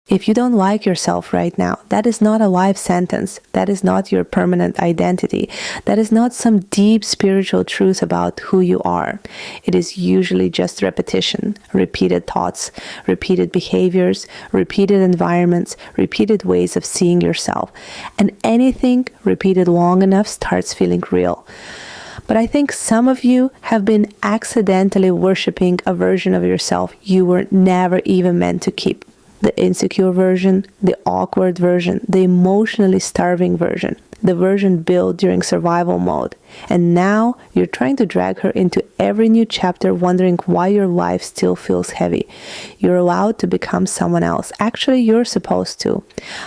If you don't like yourself right now, that is not a life sentence. That is not your permanent identity. That is not some deep spiritual truth about who you are. It is usually just repetition, repeated thoughts, repeated behaviors, repeated environments, repeated ways of seeing yourself. And anything repeated long enough starts feeling real. But I think some of you have been accidentally worshiping a version of yourself you were never even meant to keep. The insecure version, the awkward version, the emotionally starving version, the version built during survival mode. And now you're trying to drag her into every new chapter, wondering why your life still feels heavy. You're allowed to become someone else. Actually, you're supposed to.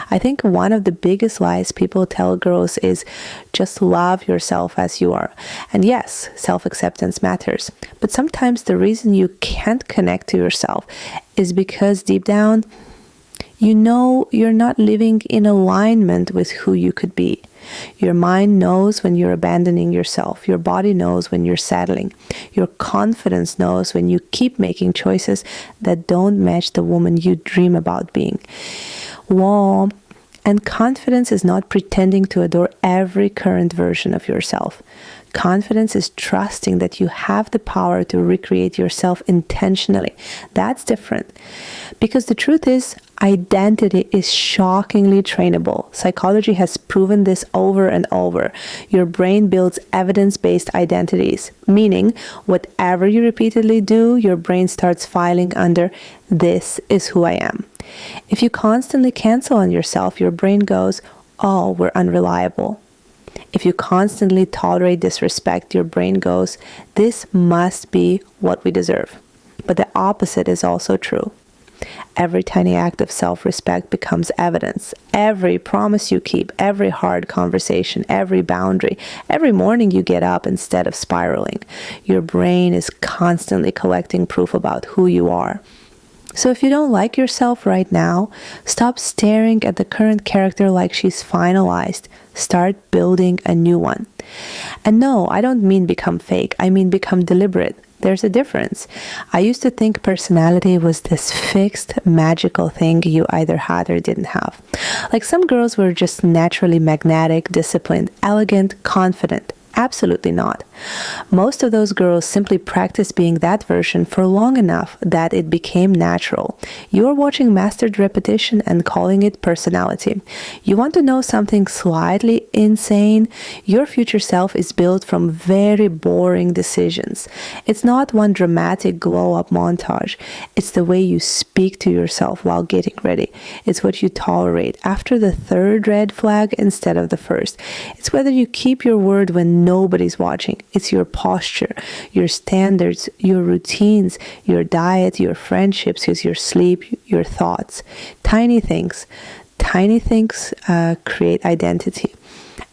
I think one of the biggest lies people tell girls is just love yourself as you are. And yes, self-acceptance matters. But sometimes the reason you can't connect to yourself is because deep down, you know you're not living in alignment with who you could be. Your mind knows when you're abandoning yourself. Your body knows when you're settling. Your confidence knows when you keep making choices that don't match the woman you dream about being. Well, and confidence is not pretending to adore every current version of yourself. Confidence is trusting that you have the power to recreate yourself intentionally. That's different. Because the truth is, identity is shockingly trainable. Psychology has proven this over and over. Your brain builds evidence-based identities, meaning whatever you repeatedly do, your brain starts filing under, "This is who I am." If you constantly cancel on yourself, your brain goes, "Oh, we're unreliable." If you constantly tolerate disrespect, your brain goes, "This must be what we deserve." But the opposite is also true. Every tiny act of self-respect becomes evidence. Every promise you keep, every hard conversation, every boundary, every morning you get up instead of spiraling. Your brain is constantly collecting proof about who you are. So if you don't like yourself right now, stop staring at the current character like she's finalized. Start building a new one. And no, I don't mean become fake. I mean become deliberate. There's a difference. I used to think personality was this fixed, magical thing you either had or didn't have. Like some girls were just naturally magnetic, disciplined, elegant, confident. Absolutely not. Most of those girls simply practiced being that version for long enough that it became natural. You're watching mastered repetition and calling it personality. You want to know something slightly insane? Your future self is built from very boring decisions. It's not one dramatic glow-up montage. It's the way you speak to yourself while getting ready. It's what you tolerate after the third red flag instead of the first. It's whether you keep your word when nobody's watching. It's your posture, your standards, your routines, your diet, your friendships, your sleep, your thoughts. Tiny things create identity.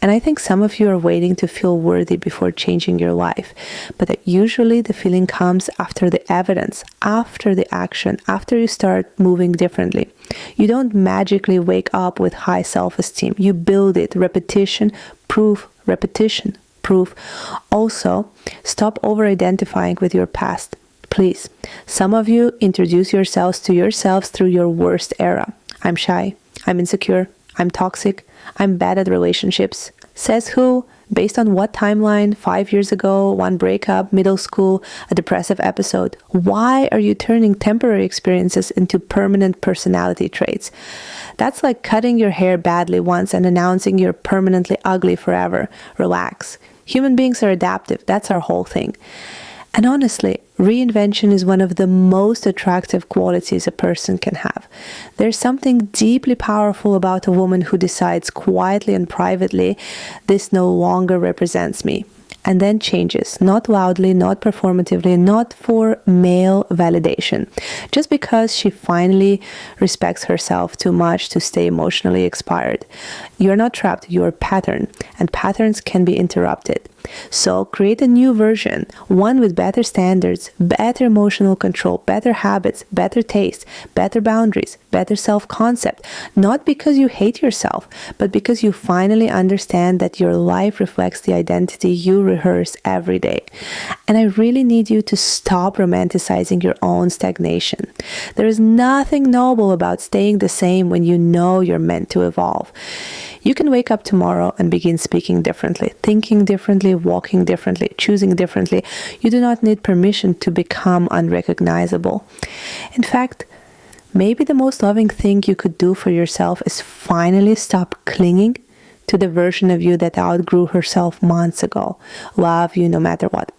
And I think some of you are waiting to feel worthy before changing your life. But that usually the feeling comes after the evidence, after the action, after you start moving differently. You don't magically wake up with high self-esteem. You build it. Repetition, proof, repetition, proof. Also, stop over-identifying with your past. Please. Some of you introduce yourselves to yourselves through your worst era. I'm shy. I'm insecure. I'm toxic. I'm bad at relationships. Says who? Based on what timeline? 5 years ago, one breakup, middle school, a depressive episode. Why are you turning temporary experiences into permanent personality traits? That's like cutting your hair badly once and announcing you're permanently ugly forever. Relax. Human beings are adaptive. That's our whole thing. And honestly, reinvention is one of the most attractive qualities a person can have. There's something deeply powerful about a woman who decides quietly and privately, this no longer represents me. And then changes, not loudly, not performatively, not for male validation. Just because she finally respects herself too much to stay emotionally expired. You're not trapped, you're a pattern, and patterns can be interrupted. So create a new version, one with better standards, better emotional control, better habits, better taste, better boundaries, better self-concept. Not because you hate yourself, but because you finally understand that your life reflects the identity you do rehearse every day. And I really need you to stop romanticizing your own stagnation. There is nothing noble about staying the same when you know you're meant to evolve. You can wake up tomorrow and begin speaking differently, thinking differently, walking differently, choosing differently. You do not need permission to become unrecognizable. In fact, maybe the most loving thing you could do for yourself is finally stop clinging to the version of you that outgrew herself months ago. Love you no matter what.